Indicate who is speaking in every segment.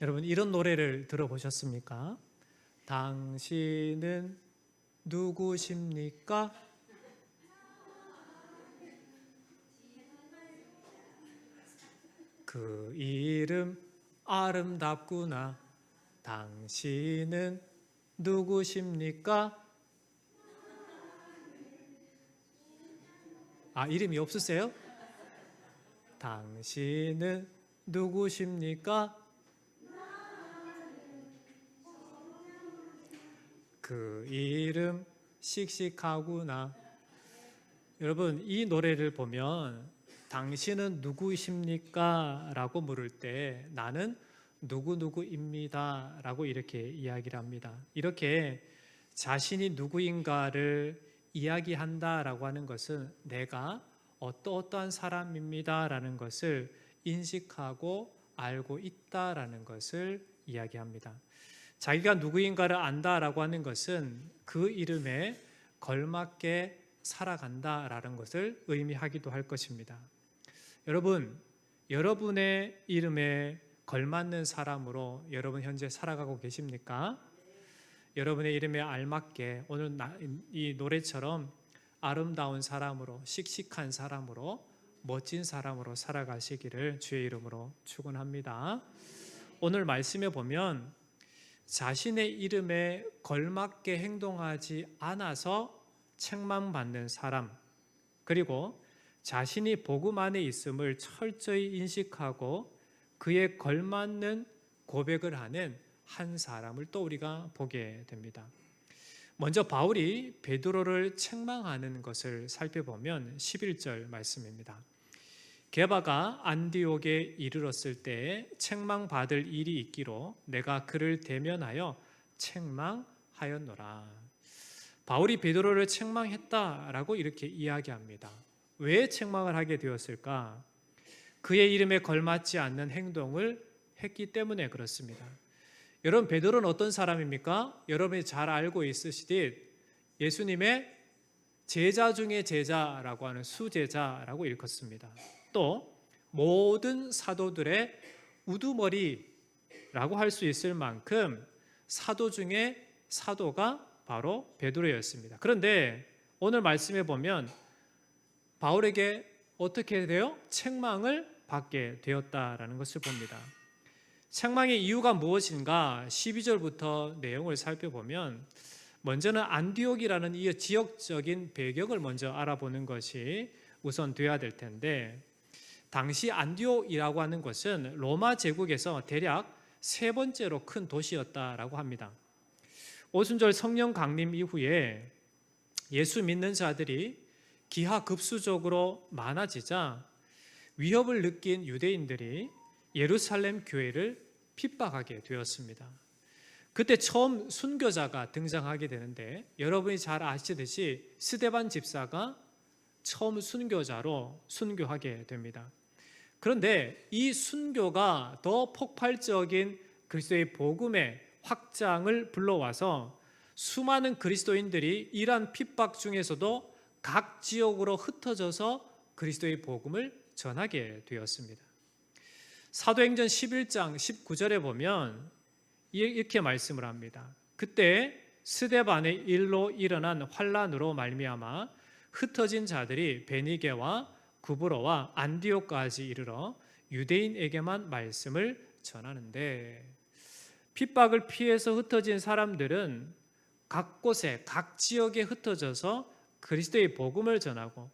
Speaker 1: 여러분 이런 노래를 들어보셨습니까? 당신은 누구십니까? 그 이름 아름답구나. 당신은 누구십니까? 이름이 없으세요? 당신은 누구십니까? 그 이름 씩씩하구나. 여러분 이 노래를 보면 당신은 누구이십니까? 라고 물을 때 나는 누구누구입니다 라고 이렇게 이야기를 합니다. 이렇게 자신이 누구인가를 이야기한다라고 하는 것은 내가 어떠한 사람입니다 라는 것을 인식하고 알고 있다라는 것을 이야기합니다. 자기가 누구인가를 안다라고 하는 것은 그 이름에 걸맞게 살아간다라는 것을 의미하기도 할 것입니다. 여러분, 여러분의 이름에 걸맞는 사람으로 여러분 현재 살아가고 계십니까? 여러분의 이름에 알맞게 오늘 이 노래처럼 아름다운 사람으로, 씩씩한 사람으로, 멋진 사람으로 살아가시기를 주의 이름으로 축원합니다. 오늘 말씀에 보면 자신의 이름에 걸맞게 행동하지 않아서 책망받는 사람, 그리고 자신이 복음 안에 있음을 철저히 인식하고 그에 걸맞는 고백을 하는 한 사람을 또 우리가 보게 됩니다. 먼저 바울이 베드로를 책망하는 것을 살펴보면 11절 말씀입니다. 게바가 안디옥에 이르렀을 때 책망받을 일이 있기로 내가 그를 대면하여 책망하였노라. 바울이 베드로를 책망했다라고 이렇게 이야기합니다. 왜 책망을 하게 되었을까? 그의 이름에 걸맞지 않는 행동을 했기 때문에 그렇습니다. 여러분, 베드로는 어떤 사람입니까? 여러분이 잘 알고 있으시듯 예수님의 제자 중에 제자라고 하는 수제자라고 일컫습니다. 또 모든 사도들의 우두머리라고 할 수 있을 만큼 사도 중에 사도가 바로 베드로였습니다. 그런데 오늘 말씀에 보면 바울에게 어떻게 돼요? 책망을 받게 되었다라는 것을 봅니다. 책망의 이유가 무엇인가? 12절부터 내용을 살펴보면 먼저는 안디옥이라는 이 지역적인 배경을 먼저 알아보는 것이 우선 돼야 될 텐데, 당시 안디옥이라고 하는 것은 로마 제국에서 대략 세 번째로 큰 도시였다라고 합니다. 오순절 성령 강림 이후에 예수 믿는 자들이 기하급수적으로 많아지자 위협을 느낀 유대인들이 예루살렘 교회를 핍박하게 되었습니다. 그때 처음 순교자가 등장하게 되는데, 여러분이 잘 아시듯이 스데반 집사가 처음 순교자로 순교하게 됩니다. 그런데 이 순교가 더 폭발적인 그리스도의 복음의 확장을 불러와서 수많은 그리스도인들이 이러한 핍박 중에서도 각 지역으로 흩어져서 그리스도의 복음을 전하게 되었습니다. 사도행전 11장 19절에 보면 이렇게 말씀을 합니다. 그때 스데반의 일로 일어난 환란으로 말미암아 흩어진 자들이 베니게와 구브로와 안디옥까지 이르러 유대인에게만 말씀을 전하는데, 핍박을 피해서 흩어진 사람들은 각 곳에 각 지역에 흩어져서 그리스도의 복음을 전하고,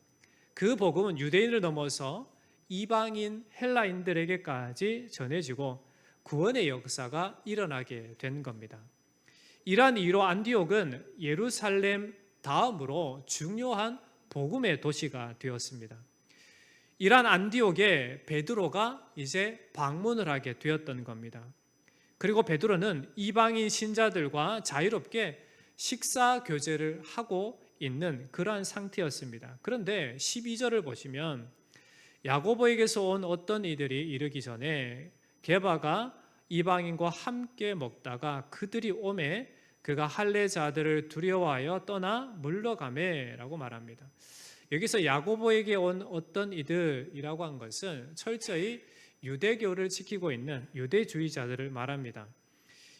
Speaker 1: 그 복음은 유대인을 넘어서 이방인 헬라인들에게까지 전해지고 구원의 역사가 일어나게 된 겁니다. 이러한 이유로 안디옥은 예루살렘 다음으로 중요한 복음의 도시가 되었습니다. 이러한 안디옥에 베드로가 이제 방문을 하게 되었던 겁니다. 그리고 베드로는 이방인 신자들과 자유롭게 식사 교제를 하고 있는 그러한 상태였습니다. 그런데 12절을 보시면 야고보에게서 온 어떤 이들이 이르기 전에 게바가 이방인과 함께 먹다가 그들이 오매 그가 할례자들을 두려워하여 떠나 물러가매라고 말합니다. 여기서 야고보에게 온 어떤 이들이라고 한 것은 철저히 유대교를 지키고 있는 유대주의자들을 말합니다.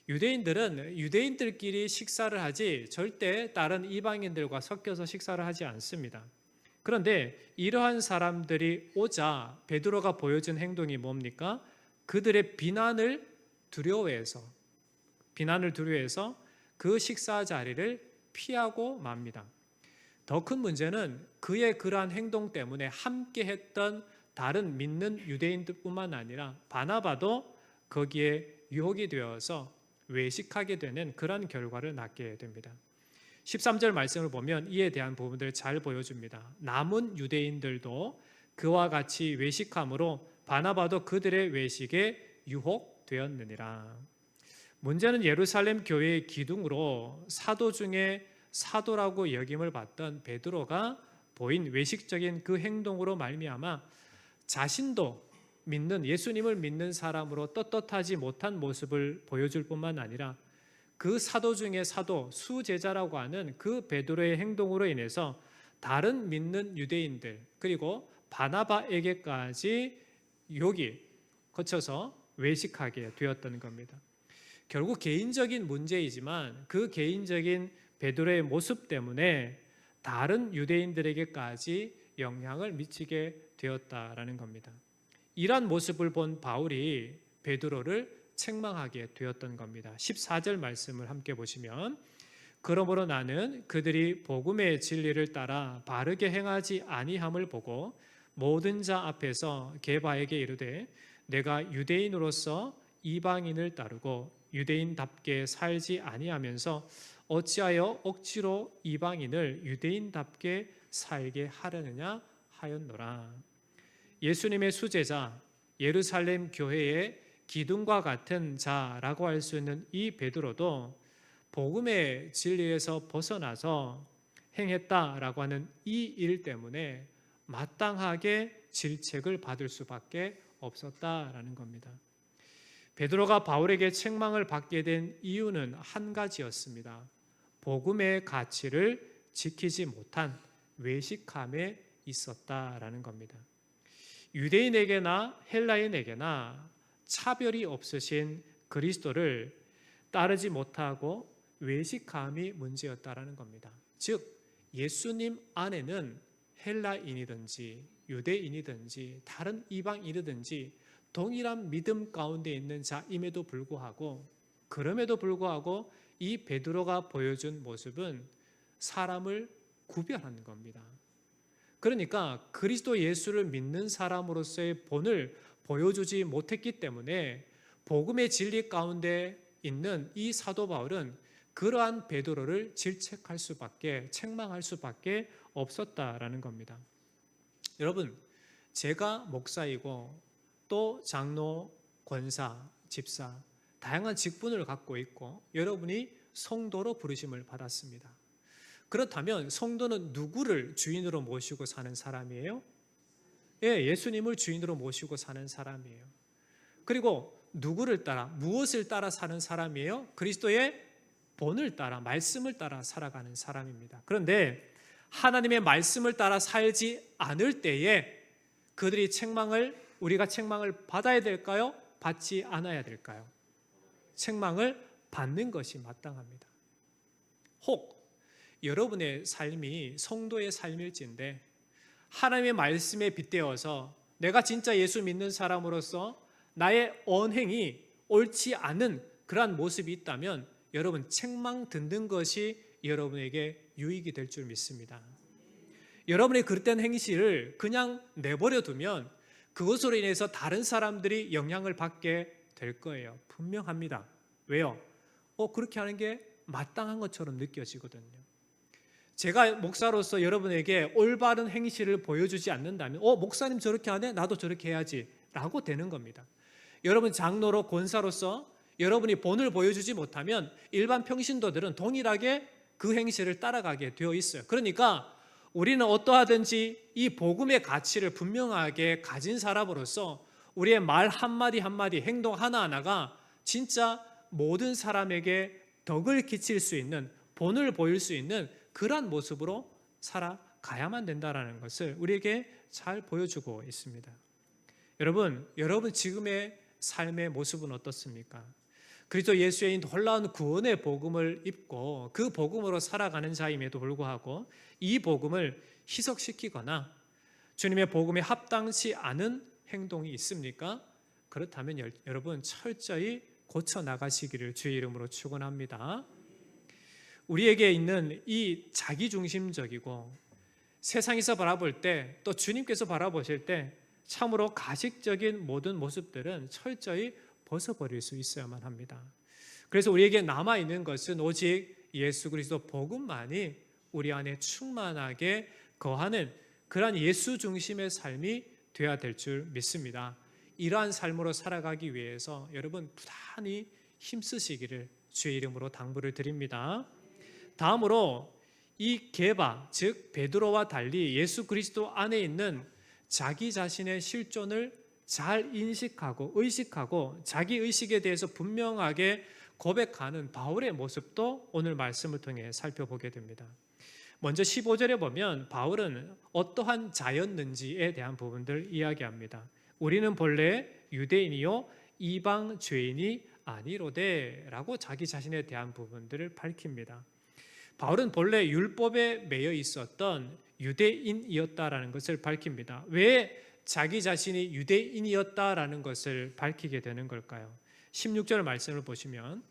Speaker 1: 유대인들은 유대인들끼리 식사를 하지 절대 다른 이방인들과 섞여서 식사를 하지 않습니다. 그런데 이러한 사람들이 오자 베드로가 보여준 행동이 뭡니까? 그들의 비난을 두려워해서 그 식사 자리를 피하고 맙니다. 더 큰 문제는 그의 그러한 행동 때문에 함께 했던 다른 믿는 유대인들뿐만 아니라 바나바도 거기에 유혹이 되어서 외식하게 되는 그런 결과를 낳게 됩니다. 13절 말씀을 보면 이에 대한 부분들을 잘 보여줍니다. 남은 유대인들도 그와 같이 외식함으로 바나바도 그들의 외식에 유혹되었느니라. 문제는 예루살렘 교회의 기둥으로 사도 중에 사도라고 여김을 받던 베드로가 보인 외식적인 그 행동으로 말미암아 자신도 예수님을 믿는 사람으로 떳떳하지 못한 모습을 보여줄 뿐만 아니라 그 사도 중에 사도, 수제자라고 하는 그 베드로의 행동으로 인해서 다른 믿는 유대인들 그리고 바나바에게까지 유혹이 거쳐서 외식하게 되었던 겁니다. 결국 개인적인 문제이지만 그 개인적인 베드로의 모습 때문에 다른 유대인들에게까지 영향을 미치게 되었다라는 겁니다. 이러한 모습을 본 바울이 베드로를 책망하게 되었던 겁니다. 14절 말씀을 함께 보시면 그러므로 나는 그들이 복음의 진리를 따라 바르게 행하지 아니함을 보고 모든 자 앞에서 게바에게 이르되 내가 유대인으로서 이방인을 따르고 유대인답게 살지 아니하면서 어찌하여 억지로 이방인을 유대인답게 살게 하려느냐 하였노라. 예수님의 수제자, 예루살렘 교회의 기둥과 같은 자라고 할 수 있는 이 베드로도 복음의 진리에서 벗어나서 행했다라고 하는 이 일 때문에 마땅하게 질책을 받을 수밖에 없었다라는 겁니다. 베드로가 바울에게 책망을 받게 된 이유는 한 가지였습니다. 복음의 가치를 지키지 못한 외식함에 있었다라는 겁니다. 유대인에게나 헬라인에게나 차별이 없으신 그리스도를 따르지 못하고 외식함이 문제였다라는 겁니다. 즉 예수님 안에는 헬라인이든지 유대인이든지 다른 이방인이든지 동일한 믿음 가운데 있는 자임에도 불구하고 그럼에도 불구하고 이 베드로가 보여준 모습은 사람을 구별하는 겁니다. 그러니까 그리스도 예수를 믿는 사람으로서의 본을 보여주지 못했기 때문에 복음의 진리 가운데 있는 이 사도 바울은 그러한 베드로를 책망할 수밖에 없었다라는 겁니다. 여러분, 제가 목사이고 또 장로, 권사, 집사 다양한 직분을 갖고 있고 여러분이 성도로 부르심을 받았습니다. 그렇다면 성도는 누구를 주인으로 모시고 사는 사람이에요? 예, 예수님을 주인으로 모시고 사는 사람이에요. 그리고 누구를 따라, 무엇을 따라 사는 사람이에요? 그리스도의 본을 따라, 말씀을 따라 살아가는 사람입니다. 그런데 하나님의 말씀을 따라 살지 않을 때에 우리가 책망을 받아야 될까요? 받지 않아야 될까요? 책망을 받는 것이 마땅합니다. 혹 여러분의 삶이 성도의 삶일진데 하나님의 말씀에 빗대어서 내가 진짜 예수 믿는 사람으로서 나의 언행이 옳지 않은 그러한 모습이 있다면 여러분 책망 듣는 것이 여러분에게 유익이 될 줄 믿습니다. 여러분의 그릇된 행실을 그냥 내버려 두면 그것으로 인해서 다른 사람들이 영향을 받게 될 거예요. 분명합니다. 왜요? 그렇게 하는 게 마땅한 것처럼 느껴지거든요. 제가 목사로서 여러분에게 올바른 행실을 보여주지 않는다면 목사님 저렇게 하네? 나도 저렇게 해야지 라고 되는 겁니다. 여러분 장로로 권사로서 여러분이 본을 보여주지 못하면 일반 평신도들은 동일하게 그 행실을 따라가게 되어 있어요. 그러니까 우리는 어떠하든지 이 복음의 가치를 분명하게 가진 사람으로서 우리의 말 한마디 한마디, 행동 하나하나가 진짜 모든 사람에게 덕을 끼칠 수 있는, 본을 보일 수 있는 그러한 모습으로 살아가야만 된다는 것을 우리에게 잘 보여주고 있습니다. 여러분 지금의 삶의 모습은 어떻습니까? 그리스도 예수의 놀라운 구원의 복음을 입고 그 복음으로 살아가는 자임에도 불구하고 이 복음을 희석시키거나 주님의 복음에 합당치 않은 행동이 있습니까? 그렇다면 여러분 철저히 고쳐 나가시기를 주의 이름으로 축원합니다. 우리에게 있는 이 자기중심적이고 세상에서 바라볼 때 또 주님께서 바라보실 때 참으로 가식적인 모든 모습들은 철저히 벗어버릴 수 있어야만 합니다. 그래서 우리에게 남아있는 것은 오직 예수 그리스도 복음만이 우리 안에 충만하게 거하는 그러한 예수 중심의 삶이 되어야 될 줄 믿습니다. 이러한 삶으로 살아가기 위해서 여러분 부단히 힘쓰시기를 주의 이름으로 당부를 드립니다. 다음으로 이 게바, 즉 베드로와 달리 예수 그리스도 안에 있는 자기 자신의 실존을 잘 인식하고 의식하고 자기 의식에 대해서 분명하게 고백하는 바울의 모습도 오늘 말씀을 통해 살펴보게 됩니다. 먼저 15절에 보면 바울은 어떠한 자였는지에 대한 부분들을 이야기합니다. 우리는 본래 유대인이요 이방 죄인이 아니로되 라고 자기 자신에 대한 부분들을 밝힙니다. 바울은 본래 율법에 매여 있었던 유대인이었다라는 것을 밝힙니다. 왜 자기 자신이 유대인이었다라는 것을 밝히게 되는 걸까요? 16절 말씀을 보시면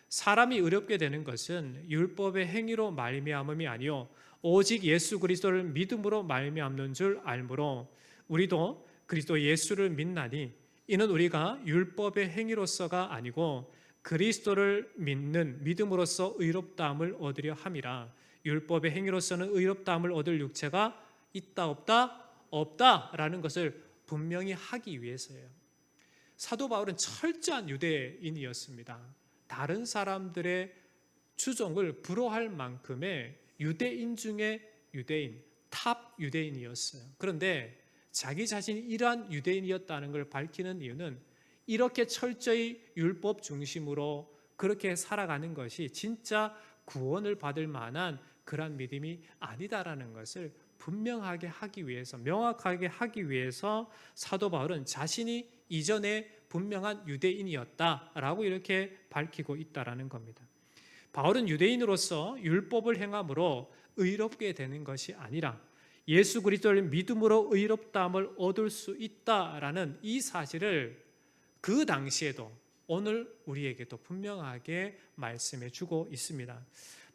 Speaker 1: 사람이 의롭게 되는 것은 율법의 행위로 말미암음이 아니요 오직 예수 그리스도를 믿음으로 말미암는 줄 알므로 우리도 그리스도 예수를 믿나니 이는 우리가 율법의 행위로서가 아니고 그리스도를 믿는 믿음으로써 의롭다함을 얻으려 함이라. 율법의 행위로서는 의롭다함을 얻을 육체가 있다 없다? 없다라는 것을 분명히 하기 위해서예요. 사도 바울은 철저한 유대인이었습니다. 다른 사람들의 추종을 불허할 만큼의 유대인 중에 유대인, 탑 유대인이었어요. 그런데 자기 자신이 이러한 유대인이었다는 걸 밝히는 이유는 이렇게 철저히 율법 중심으로 그렇게 살아가는 것이 진짜 구원을 받을 만한 그러한 믿음이 아니다라는 것을 분명하게 하기 위해서, 명확하게 하기 위해서 사도 바울은 자신이 이전에 분명한 유대인이었다라고 이렇게 밝히고 있다라는 겁니다. 바울은 유대인으로서 율법을 행함으로 의롭게 되는 것이 아니라 예수 그리스도를 믿음으로 의롭다함을 얻을 수 있다라는 이 사실을 그 당시에도 오늘 우리에게도 분명하게 말씀해 주고 있습니다.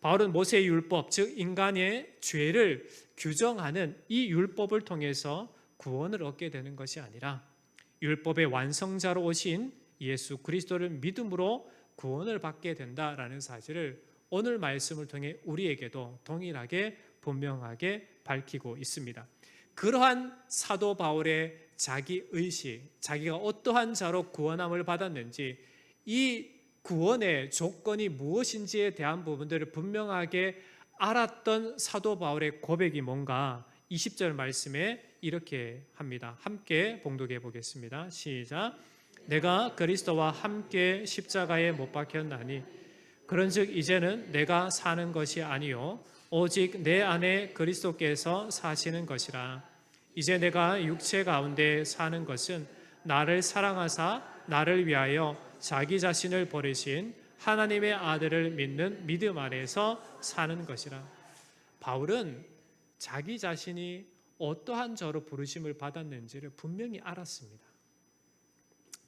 Speaker 1: 바울은 모세의 율법, 즉 인간의 죄를 규정하는 이 율법을 통해서 구원을 얻게 되는 것이 아니라 율법의 완성자로 오신 예수 그리스도를 믿음으로 구원을 받게 된다라는 사실을 오늘 말씀을 통해 우리에게도 동일하게 분명하게 밝히고 있습니다. 그러한 사도 바울의 자기 의식, 자기가 어떠한 자로 구원함을 받았는지, 이 구원의 조건이 무엇인지에 대한 부분들을 분명하게 알았던 사도 바울의 고백이 뭔가 20절 말씀에 이렇게 합니다. 함께 봉독해 보겠습니다. 시작. 내가 그리스도와 함께 십자가에 못 박혔나니 그런즉 이제는 내가 사는 것이 아니요 오직 내 안에 그리스도께서 사시는 것이라. 이제 내가 육체 가운데 사는 것은 나를 사랑하사 나를 위하여 자기 자신을 버리신 하나님의 아들을 믿는 믿음 안에서 사는 것이라. 바울은 자기 자신이 어떠한 저로 부르심을 받았는지를 분명히 알았습니다.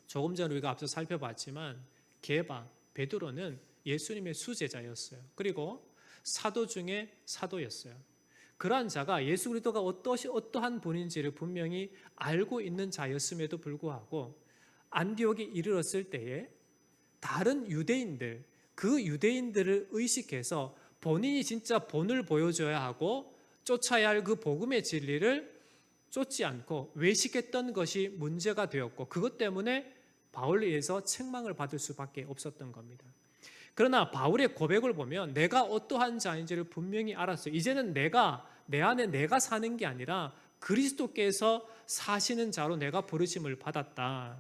Speaker 1: 조금 전 우리가 앞서 살펴봤지만 게바, 베드로는 예수님의 수제자였어요. 그리고 사도 중에 사도였어요. 그러한 자가 예수 그리스도가 어떠한 분인지를 분명히 알고 있는 자였음에도 불구하고 안디옥에 이르렀을 때에 다른 유대인들, 그 유대인들을 의식해서 본인이 진짜 본을 보여줘야 하고 쫓아야 할 그 복음의 진리를 쫓지 않고 외식했던 것이 문제가 되었고 그것 때문에 바울에 의해서 책망을 받을 수밖에 없었던 겁니다. 그러나 바울의 고백을 보면 내가 어떠한 자인지를 분명히 알았어요. 이제는 내 안에 내가 사는 게 아니라 그리스도께서 사시는 자로 내가 부르심을 받았다.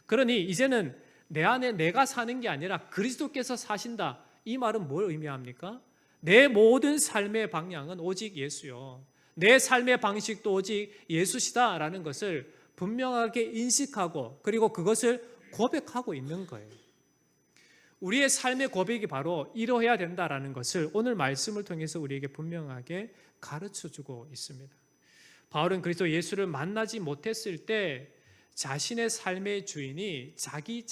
Speaker 1: 그러니 이제는 내 안에 내가 사는 게 아니라 그리스도께서 사신다. 이 말은 뭘 의미합니까? 내 모든 삶의 방향은 오직 예수요. 내 삶의 방식도 오직 예수시다라는 것을 분명하게 인식하고 그리고 그것을 고백하고 있는 거예요. 우리의 삶의 고백이 바로 이러해야 된다라는 것을 오늘 말씀을 통해서 우리에게 분명하게 가르쳐주고 있습니다. 바울은 그리스도 예수를 만나지 못했을 때 자신의 삶의 주인이 자기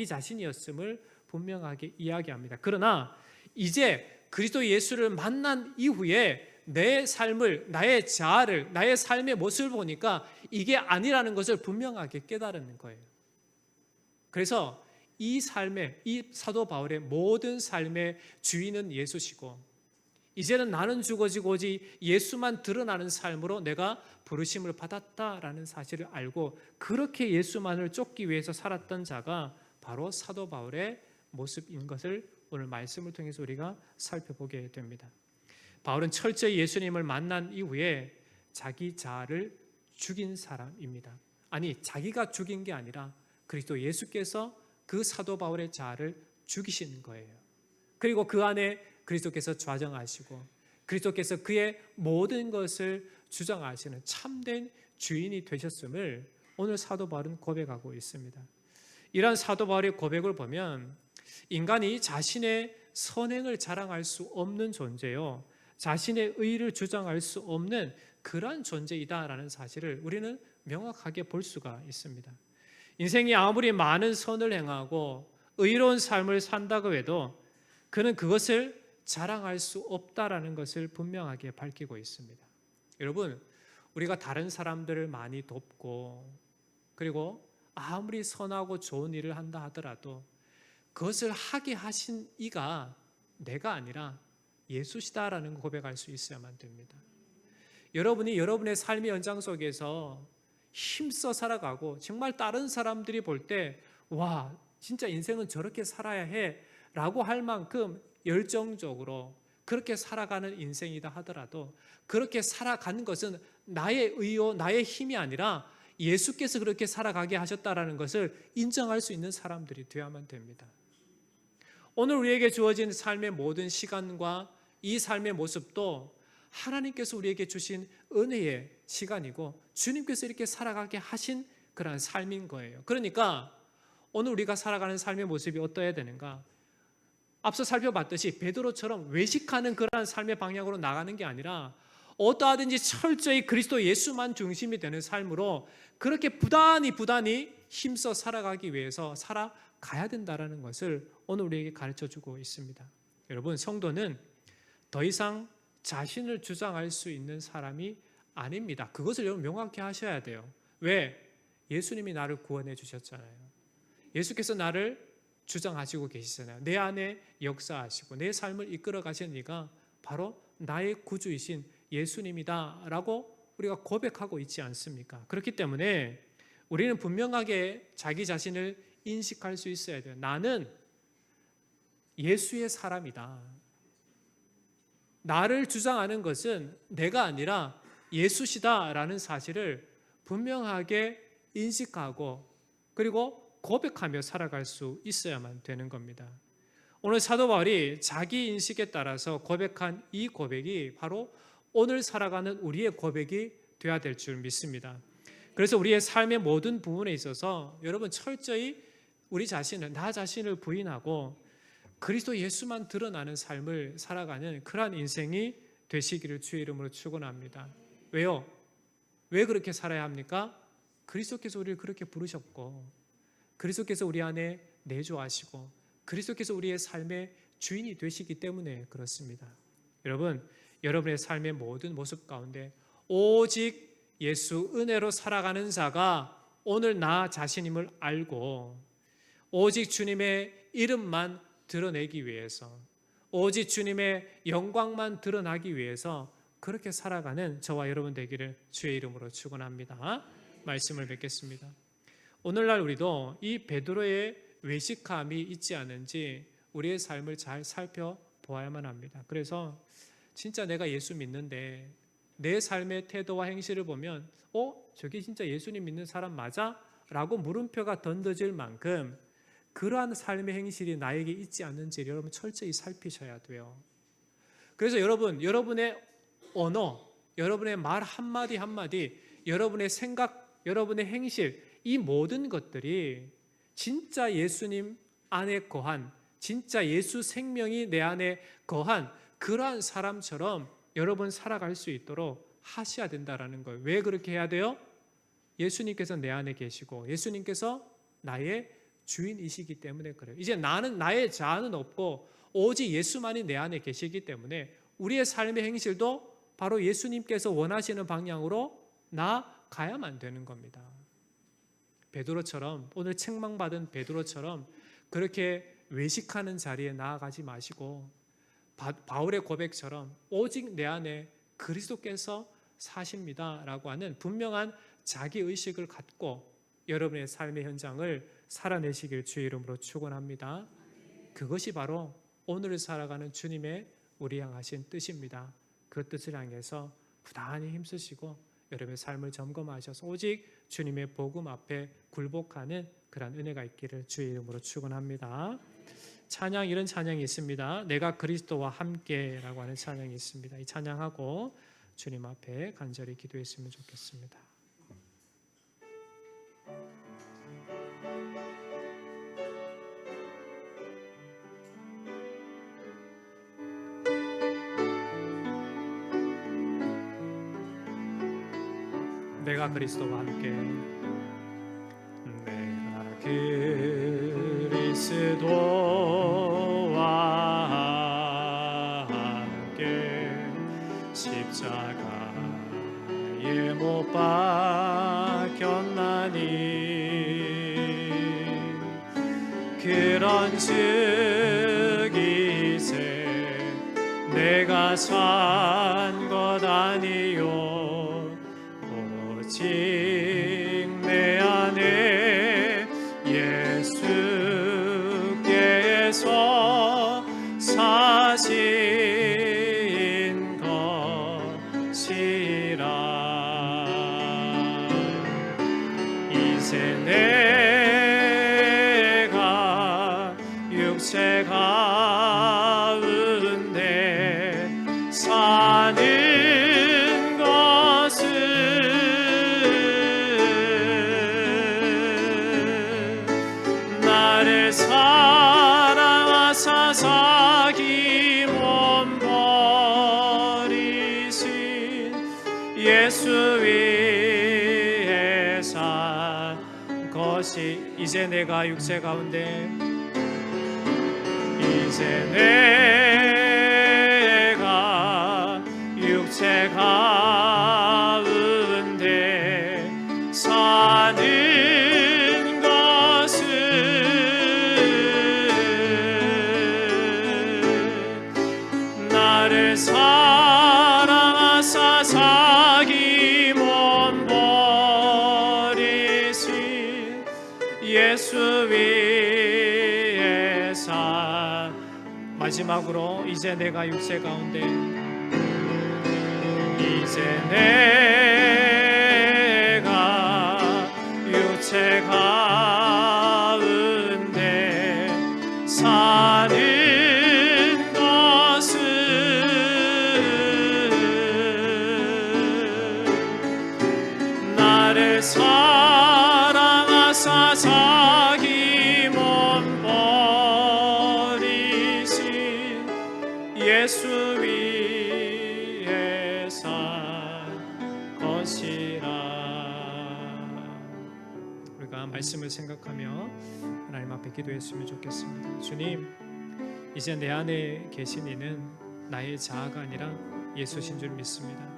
Speaker 1: 자신이었음을 분명하게 이야기합니다. 그러나 이제 그리스도 예수를 만난 이후에 내 삶을, 나의 자아를, 나의 삶의 모습을 보니까 이게 아니라는 것을 분명하게 깨달은 거예요. 그래서 이 사도 바울의 모든 삶의 주인은 예수시고 이제는 나는 죽어지고 오직 예수만 드러나는 삶으로 내가 부르심을 받았다라는 사실을 알고 그렇게 예수만을 쫓기 위해서 살았던 자가 바로 사도 바울의 모습인 것을 오늘 말씀을 통해서 우리가 살펴보게 됩니다. 바울은 철저히 예수님을 만난 이후에 자기 자아를 죽인 사람입니다. 아니, 자기가 죽인 게 아니라 그리스도 예수께서 그 사도 바울의 자아를 죽이신 거예요. 그리고 그 안에 그리스도께서 좌정하시고 그리스도께서 그의 모든 것을 주장하시는 참된 주인이 되셨음을 오늘 사도 바울은 고백하고 있습니다. 이러한 사도 바울의 고백을 보면 인간이 자신의 선행을 자랑할 수 없는 존재요, 자신의 의를 주장할 수 없는 그러한 존재이다라는 사실을 우리는 명확하게 볼 수가 있습니다. 인생이 아무리 많은 선을 행하고 의로운 삶을 산다고 해도 그는 그것을 자랑할 수 없다라는 것을 분명하게 밝히고 있습니다. 여러분, 우리가 다른 사람들을 많이 돕고 그리고 아무리 선하고 좋은 일을 한다 하더라도 그것을 하게 하신 이가 내가 아니라 예수시다라는 고백할 수 있어야만 됩니다. 여러분이 여러분의 삶의 연장 속에서 힘써 살아가고 정말 다른 사람들이 볼 때 와, 진짜 인생은 저렇게 살아야 해 라고 할 만큼 열정적으로 그렇게 살아가는 인생이다 하더라도 그렇게 살아가는 것은 나의 의요, 나의 힘이 아니라 예수께서 그렇게 살아가게 하셨다라는 것을 인정할 수 있는 사람들이 되어야만 됩니다. 오늘 우리에게 주어진 삶의 모든 시간과 이 삶의 모습도 하나님께서 우리에게 주신 은혜의 시간이고 주님께서 이렇게 살아가게 하신 그런 삶인 거예요. 그러니까 오늘 우리가 살아가는 삶의 모습이 어떠해야 되는가? 앞서 살펴봤듯이 베드로처럼 외식하는 그러한 삶의 방향으로 나가는 게 아니라 어떠하든지 철저히 그리스도 예수만 중심이 되는 삶으로 그렇게 부단히 힘써 살아가기 위해서 살아가야 된다는 것을 오늘 우리에게 가르쳐주고 있습니다. 여러분, 성도는 더 이상 자신을 주장할 수 있는 사람이 아닙니다. 그것을 여러분 명확히 하셔야 돼요. 왜? 예수님이 나를 구원해 주셨잖아요. 예수께서 나를 주장하시고 계시잖아요. 내 안에 역사하시고 내 삶을 이끌어 가시는 이가 바로 나의 구주이신 예수님이다 라고 우리가 고백하고 있지 않습니까? 그렇기 때문에 우리는 분명하게 자기 자신을 인식할 수 있어야 돼요. 나는 예수의 사람이다. 나를 주장하는 것은 내가 아니라 예수시다라는 사실을 분명하게 인식하고 그리고 고백하며 살아갈 수 있어야만 되는 겁니다. 오늘 사도 바울이 자기 인식에 따라서 고백한 이 고백이 바로 오늘 살아가는 우리의 고백이 되어야 될 줄 믿습니다. 그래서 우리의 삶의 모든 부분에 있어서 여러분 철저히 우리 자신을, 나 자신을 부인하고 그리스도 예수만 드러나는 삶을 살아가는 그러한 인생이 되시기를 주의 이름으로 축원합니다. 왜요? 왜 그렇게 살아야 합니까? 그리스도께서 우리를 그렇게 부르셨고 그리스도께서 우리 안에 내주하시고 그리스도께서 우리의 삶의 주인이 되시기 때문에 그렇습니다. 여러분, 여러분의 삶의 모든 모습 가운데 오직 예수 은혜로 살아가는 자가 오늘 나 자신임을 알고 오직 주님의 이름만 드러내기 위해서 오직 주님의 영광만 드러나기 위해서 그렇게 살아가는 저와 여러분 되기를 주의 이름으로 축원합니다. 말씀을 뵙겠습니다. 오늘날 우리도 이 베드로의 외식함이 있지 않은지 우리의 삶을 잘 살펴보아야만 합니다. 그래서 진짜 내가 예수 믿는데 내 삶의 태도와 행실을 보면 저게 진짜 예수님 믿는 사람 맞아? 라고 물음표가 던져질 만큼 그러한 삶의 행실이 나에게 있지 않는지 여러분 철저히 살피셔야 돼요. 그래서 여러분의 언어, 여러분의 말 한마디 한마디, 여러분의 생각, 여러분의 행실, 이 모든 것들이 진짜 예수님 안에 거한, 진짜 예수 생명이 내 안에 거한 그러한 사람처럼 여러분 살아갈 수 있도록 하셔야 된다라는 거예요. 왜 그렇게 해야 돼요? 예수님께서 내 안에 계시고 예수님께서 나의 주인이시기 때문에 그래요. 이제 나는, 나의 자아는 없고 오직 예수만이 내 안에 계시기 때문에 우리의 삶의 행실도 바로 예수님께서 원하시는 방향으로 나아가야만 되는 겁니다. 베드로처럼, 오늘 책망받은 베드로처럼 그렇게 외식하는 자리에 나아가지 마시고 바울의 고백처럼 오직 내 안에 그리스도께서 사십니다라고 하는 분명한 자기의식을 갖고 여러분의 삶의 현장을 살아내시길 주의 이름으로 축원합니다. 그것이 바로 오늘을 살아가는 주님의 우리 향하신 뜻입니다. 그 뜻을 향해서 부단히 힘쓰시고 여러분의 삶을 점검하셔서 오직 주님의 복음 앞에 굴복하는 그런 은혜가 있기를 주의 이름으로 축원합니다. 찬양, 이런 찬양이 있습니다. 내가 그리스도와 함께라고 하는 찬양이 있습니다. 이 찬양하고 주님 앞에 간절히 기도했으면 좋겠습니다. 내가 그리스도와 함께, 내가 그리스도와 함께 십자가에 못 박혔나니 그런즉 이제 내가 산 것 아니요 오직 내 안에 예수께서 사신 것이라. 이제 내가 육체 가운데 사는 사랑하사 자기 몸 버리신 예수 위에 산 것이 이제 내가 육체 가운데 이제 내가 육체 가운데 사는 사랑하사 자기 몸 버리신 예수 위에 산. 마지막으로 이제 내가 육체 가운데 이제 내가 육체 가운데 사는 사랑하사 자기 몸 버리신 예수 위에 산 것이라. 우리가 말씀을 생각하며 하나님 앞에 기도했으면 좋겠습니다. 주님, 이제 내 안에 계신 이는 나의 자아가 아니라 예수신 줄 믿습니다.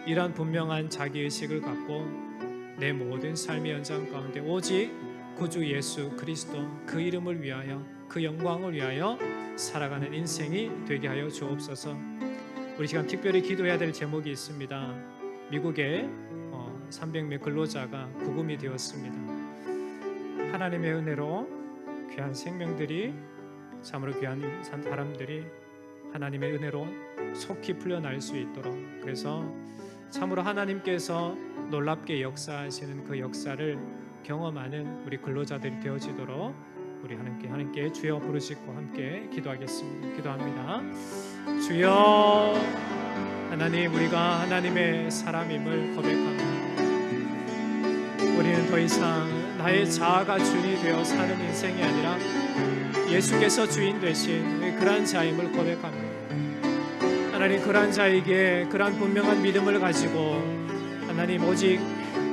Speaker 1: 이러한 분명한 자기의식을 갖고 내 모든 삶의 현장 가운데 오직 구주 예수 그리스도 그 이름을 위하여, 그 영광을 위하여 살아가는 인생이 되게 하여 주옵소서. 우리 시간 특별히 기도해야 될 제목이 있습니다. 미국의 300명 근로자가 구금이 되었습니다. 하나님의 은혜로 귀한 생명들이, 참으로 귀한 사람들이 하나님의 은혜로 속히 풀려날 수 있도록, 그래서 참으로 하나님께서 놀랍게 역사하시는 그 역사를 경험하는 우리 근로자들이 되어지도록 우리 하나님께 주여 부르시고 함께 기도하겠습니다. 기도합니다. 주여, 하나님, 우리가 하나님의 사람임을 고백합니다. 우리는 더 이상 나의 자아가 주인이 되어 사는 인생이 아니라 예수께서 주인 되신 그러한 자임을 고백합니다. 하나님, 그러한 자에게 그러한 분명한 믿음을 가지고 하나님 오직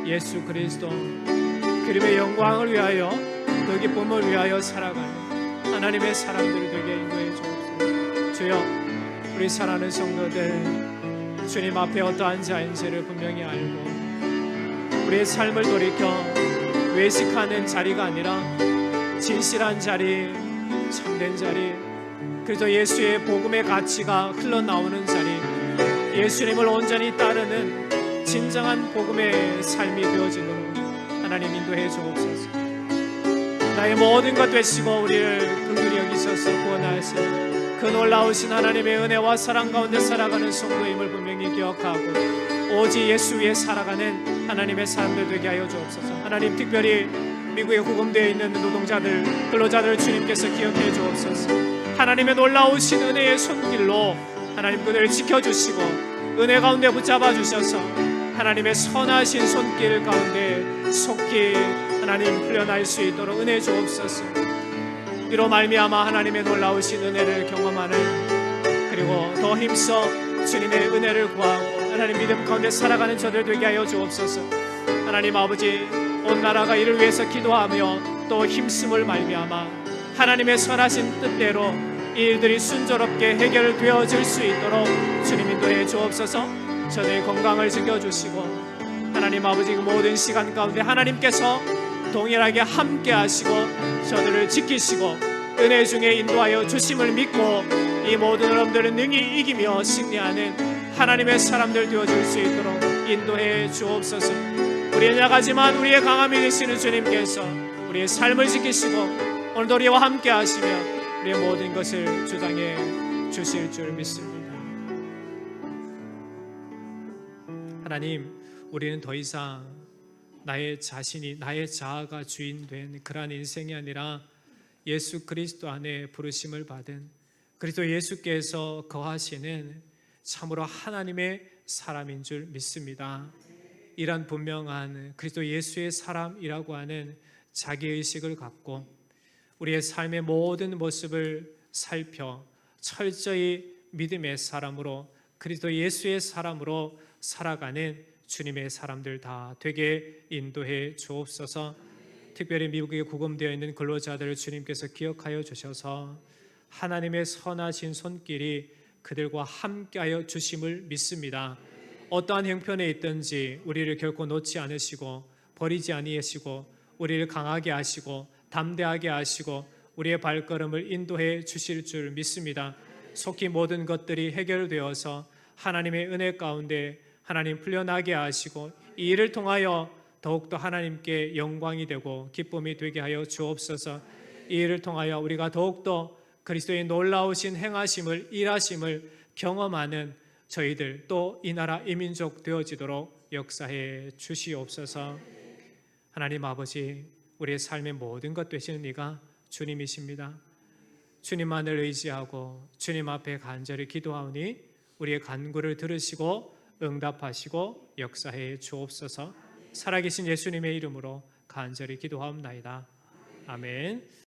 Speaker 1: 예수 그리스도 그림의 영광을 위하여 그 기쁨을 위하여 살아가는 하나님의 사람들이 되게 인도해 주옵소서. 주여, 우리 사랑하는 성도들 주님 앞에 어떠한 자인지를 분명히 알고 우리의 삶을 돌이켜 외식하는 자리가 아니라 진실한 자리, 참된 자리, 그래서 예수의 복음의 가치가 흘러나오는 자리, 예수님을 온전히 따르는 진정한 복음의 삶이 되어지도록 하나님 인도해 주옵소서. 나의 모든 것 되시고 우리를 긍휼히 여기셔서 구원하신 그 놀라우신 하나님의 은혜와 사랑 가운데 살아가는 성도임을 분명히 기억하고 오직 예수 위에 살아가는 하나님의 사람들 되게 하여 주옵소서. 하나님, 특별히 미국에 구금되어 있는 노동자들, 근로자들을 주님께서 기억해 주옵소서. 하나님의 놀라우신 은혜의 손길로 하나님 그들을 지켜주시고 은혜 가운데 붙잡아 주셔서 하나님의 선하신 손길 가운데 속히 하나님 풀려날 수 있도록 은혜 주옵소서. 이로 말미암아 하나님의 놀라우신 은혜를 경험하는, 그리고 더 힘써 주님의 은혜를 구하고 하나님 믿음 가운데 살아가는 저들 되게 하여 주옵소서. 하나님 아버지, 온 나라가 이를 위해서 기도하며 또 힘쓰을 말미암아 하나님의 선하신 뜻대로 이 일들이 순조롭게 해결되어질 수 있도록 주님 인도해 주옵소서. 저들의 건강을 지켜주시고 하나님 아버지, 그 모든 시간 가운데 하나님께서 동일하게 함께 하시고 저들을 지키시고 은혜 중에 인도하여 주심을 믿고 이 모든 여러분들은 능히 이기며 승리하는 하나님의 사람들 되어질 수 있도록 인도해 주옵소서. 우리는 약하지만 우리의 강함이 되시는 주님께서 우리의 삶을 지키시고 오늘도 우리와 함께 하시며 우리의 모든 것을 주장해 주실 줄 믿습니다. 하나님, 우리는 더 이상 나의 자신이, 나의 자아가 주인 된 그러한 인생이 아니라 예수 그리스도 안에 부르심을 받은 그리스도 예수께서 거하시는 참으로 하나님의 사람인 줄 믿습니다. 이런 분명한 그리스도 예수의 사람이라고 하는 자기의식을 갖고 우리의 삶의 모든 모습을 살펴 철저히 믿음의 사람으로 그리스도 예수의 사람으로 살아가는 주님의 사람들 다 되게 인도해 주옵소서. 특별히 미국에 구금되어 있는 근로자들을 주님께서 기억하여 주셔서 하나님의 선하신 손길이 그들과 함께하여 주심을 믿습니다. 어떠한 형편에 있든지 우리를 결코 놓지 않으시고 버리지 아니하시고 우리를 강하게 하시고 담대하게 하시고 우리의 발걸음을 인도해 주실 줄 믿습니다. 속히 모든 것들이 해결되어서 하나님의 은혜 가운데 하나님 풀려나게 하시고 이 일을 통하여 더욱더 하나님께 영광이 되고 기쁨이 되게 하여 주옵소서. 이 일을 통하여 우리가 더욱더 그리스도의 놀라우신 행하심을, 일하심을 경험하는 저희들, 또 이 나라 이 민족 되어지도록 역사해 주시옵소서. 하나님 아버지, 우리의 삶의 모든 것 되시는 이가 주님이십니다. 주님만을 의지하고 주님 앞에 간절히 기도하오니 우리의 간구를 들으시고 응답하시고 역사해 주옵소서. 살아계신 예수님의 이름으로 간절히 기도하옵나이다. 아멘.